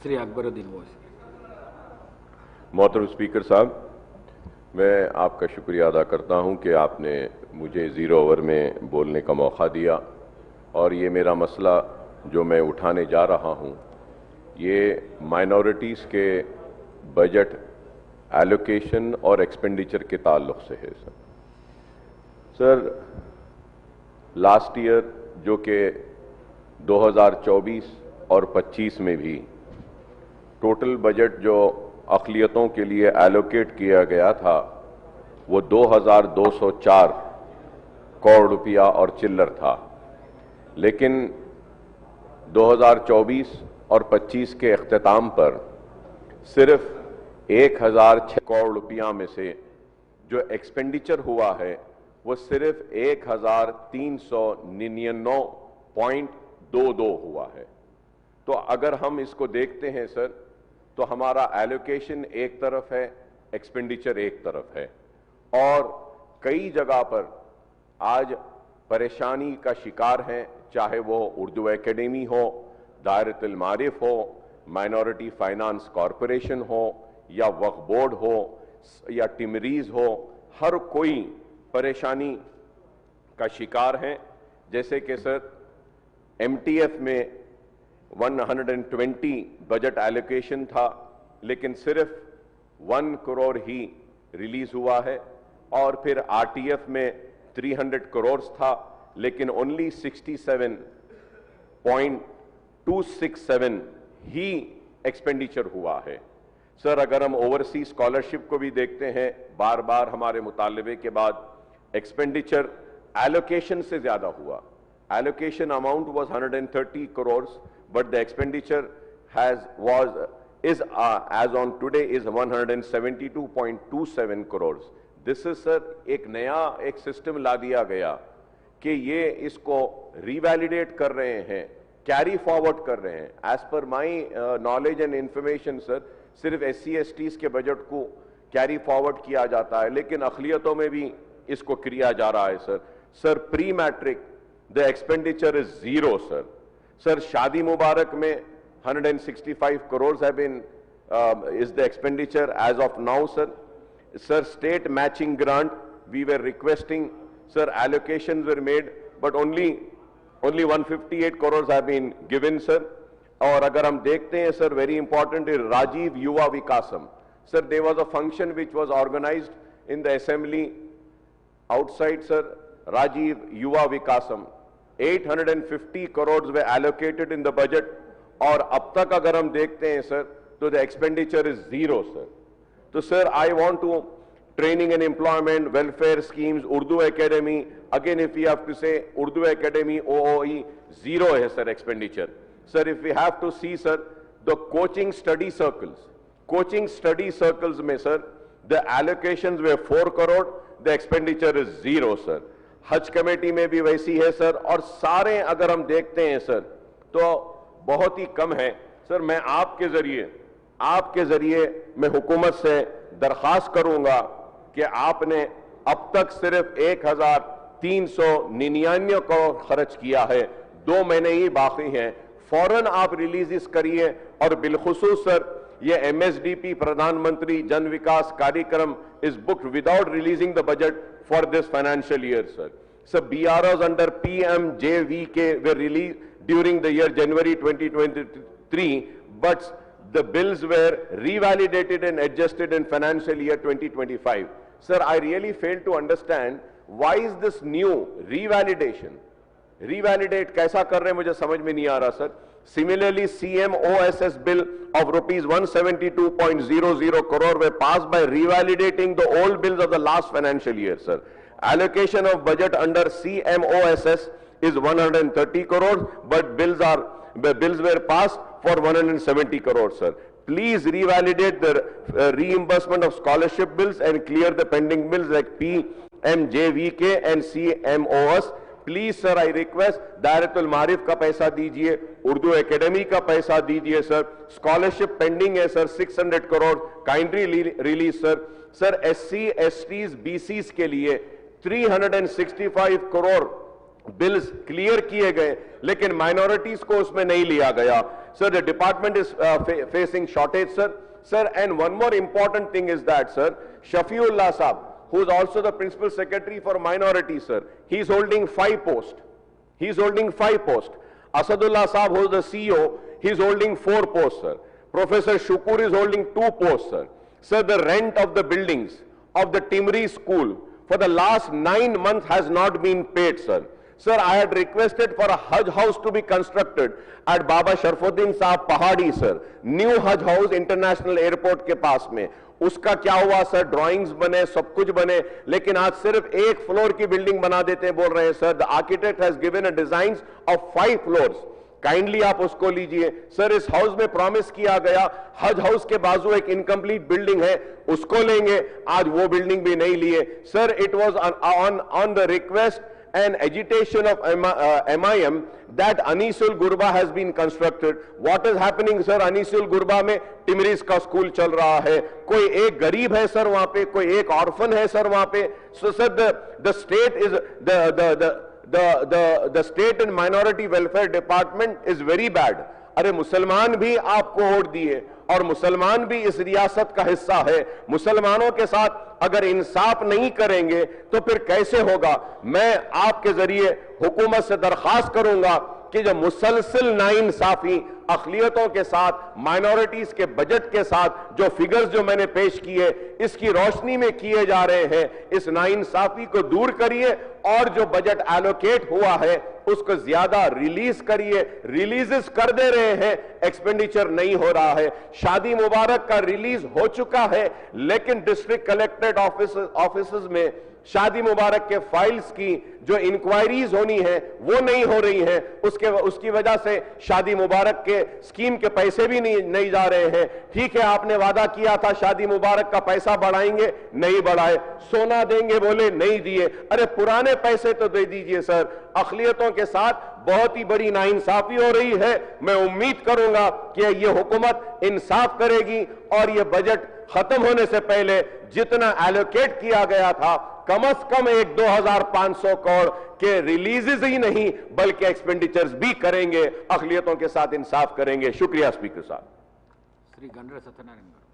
श्री अकबरुद्दीन ओवैसी। मोहतरम स्पीकर साहब, मैं आपका शुक्रिया अदा करता हूं कि आपने मुझे ज़ीरो ओवर में बोलने का मौका दिया और ये मेरा मसला जो मैं उठाने जा रहा हूं ये माइनॉरिटीज़ के बजट एलोकेशन और एक्सपेंडिचर के ताल्लुक़ से है। सर लास्ट ईयर जो कि 2024 और 25 में भी टोटल बजट जो अक़लियतों के लिए एलोकेट किया गया था वो 2204 करोड़ रुपया और चिल्लर था, लेकिन 2024 और 25 के इख्तिताम पर सिर्फ 1006 करोड़ रुपया में से जो एक्सपेंडिचर हुआ है वो सिर्फ 1399.22 हुआ है। तो अगर हम इसको देखते हैं सर, तो हमारा एलोकेशन एक तरफ है, एक्सपेंडिचर एक तरफ है, और कई जगह पर आज परेशानी का शिकार हैं, चाहे वो उर्दू एकेडमी हो, दायरतुल मारिफ हो, माइनॉरिटी फाइनेंस कॉरपोरेशन हो, या वक्फ बोर्ड हो, या टिमरीज हो, हर कोई परेशानी का शिकार हैं। जैसे कि सर एमटीएफ में 120 बजट एलोकेशन था, लेकिन सिर्फ 1 करोड़ ही रिलीज हुआ है, और फिर आरटीएफ में 300 करोड़ था, लेकिन ओनली 67.267 ही एक्सपेंडिचर हुआ है। सर अगर हम ओवरसीज स्कॉलरशिप को भी देखते हैं, बार बार हमारे मुतालबे के बाद एक्सपेंडिचर एलोकेशन से ज्यादा हुआ। Allocation amount was 130 crores, but the expenditure is as on today is 172.27 crores. This is sir एक नया एक सिस्टम ला दिया गया कि ये इसको रिवैलिडेट कर रहे हैं, कैरी फॉरवर्ड कर रहे हैं। As per my knowledge and information sir सिर्फ SC/STs के बजट को कैरी फॉरवर्ड किया जाता है, लेकिन अक़लियतों में भी इसको किया जा रहा है। Sir pre matric the expenditure is zero, sir. Sir, Shadi Mubarak mein 165 crores have been is the expenditure as of now, sir. Sir, state matching grant we were requesting, sir, allocations were made, but only 158 crores have been given, sir. और अगर हम देखते हैं sir, very important is Rajiv Yuva Vikasam. Sir, there was a function which was organized in the assembly outside, sir. Rajiv Yuva Vikasam 850 crores were allocated in the budget, और अब तक अगर हम देखते हैं सर तो the expenditure is zero, sir. तो sir I want to training and employment, welfare schemes, Urdu Academy, again if we have to say Urdu Academy, OOE, zero है sir expenditure. Sir if we have to see sir the coaching study circles में sir the allocations were 4 crore, the expenditure is zero, sir. हज committee में भी वैसी है sir, और सारे अगर हम देखते हैं सर तो बहुत ही कम है। सर मैं आपके जरिए मैं हुकूमत से दरख्वास्त करूंगा कि आपने अब तक सिर्फ 1399 करोड़ खर्च किया है, 2 महीने ही बाकी हैं, फौरन आप रिलीज करिए। और बिलखुसूस सर ये MSDP प्रधानमंत्री जन विकास कार्यक्रम is booked without releasing the budget for this financial year, sir. So BROs under PMJVK were released during the year January 2023, but the bills were revalidated and adjusted in financial year 2025. Sir, I really fail to understand why is this new revalidation? Revalidate कैसा कर रहे हैं मुझे समझ में नहीं आ रहा sir. Similarly, CMOSS bill of rupees 172.00 crore were passed by revalidating the old bills of the last financial year, sir. Allocation of budget under CMOSS is 130 crores, but bills were passed for 170 crores, sir. Please revalidate the reimbursement of scholarship bills and clear the pending bills like PMJVK and CMOS. Please sir I request Dairatul Maarif का पैसा दीजिए, Urdu academy का पैसा दीजिए सर, scholarship pending है sir 600 crore kindly release sir. Sir SC, STs, BCs के लिए 365 करोड़ बिल्स क्लियर किए गए, लेकिन माइनॉरिटीज को उसमें नहीं लिया गया। Sir, the department is facing shortage, sir. Sir, and one more important thing is that, sir, Shafiullah Saab, who is also the Principal Secretary for Minorities, sir, he is holding 5 posts. He is holding 5 posts. Asadullah Saab, who is the CEO, he is holding 4 posts, sir. Professor Shukur is holding 2 posts, sir. Sir, the rent of the buildings of the Timri school for the last 9 months has not been paid, sir. Sir, I had requested for a Hajj house to be constructed at Baba Sharfuddin Saab Pahadi, sir. New Hajj house International Airport के पास में. उसका क्या हुआ sir? Drawings बने, सब कुछ बने, लेकिन आज सिर्फ 1 फ्लोर की बिल्डिंग बना देते हैं, बोल रहे हैं sir. The architect has given a designs of 5 floors. Kindly आप उसको लीजिए सर. इस हाउस में प्रॉमिस किया गया, हज हाउस के बाजू एक इनकम्प्लीट बिल्डिंग है, उसको लेंगे. आज वो बिल्डिंग भी नहीं लिए sir. It was on the request and agitation of MIM that Anisul Gurba has been constructed. What is happening sir? Anisul Gurba में टिमरीज का स्कूल चल रहा है. कोई एक गरीब है सर वहां पे, कोई एक ऑर्फन है सर वहां पे. So sir, the state is the state and minority welfare department is very bad. अरे मुसलमान भी आपको वोट दिए और मुसलमान भी इस रियासत का हिस्सा है. मुसलमानों के साथ अगर इंसाफ नहीं करेंगे तो फिर कैसे होगा? मैं आपके जरिए हुकूमत से दरख्वास्त करूंगा कि जो मुसलसल नाइंसाफी अक़लियतों के साथ, माइनॉरिटीज के बजट के साथ जो फिगर्स जो मैंने पेश किए, इसकी रोशनी में किए जा रहे हैं, इस नाइंसाफी को दूर करिए और जो बजट एलोकेट हुआ है उसको ज्यादा रिलीज करिए. रिलीजेस कर दे रहे हैं, एक्सपेंडिचर नहीं हो रहा है. शादी मुबारक का रिलीज हो चुका है, लेकिन डिस्ट्रिक्ट कलेक्ट्रेट ऑफिसेस में शादी मुबारक के फाइल्स की जो इंक्वायरीज होनी है वो नहीं हो रही है. उसकी वजह से शादी मुबारक के स्कीम के पैसे भी नहीं जा रहे हैं. ठीक है, आपने वादा किया था शादी मुबारक का पैसा बढ़ाएंगे, नहीं बढ़ाए. सोना देंगे बोले, नहीं दिए. अरे पुराने पैसे तो दे दीजिए सर. अक़लियतों के साथ बहुत ही बड़ी नाइंसाफी हो रही है. मैं उम्मीद करूंगा कि ये हुकूमत इंसाफ करेगी और ये बजट खत्म होने से पहले जितना एलोकेट किया गया था, कम से कम 2,500 करोड़ के रिलीजेस ही नहीं बल्कि एक्सपेंडिचर्स भी करेंगे. अक़लियतों के साथ इंसाफ करेंगे. शुक्रिया स्पीकर साहब. श्री गंड्रा सत्यनारायण गारू.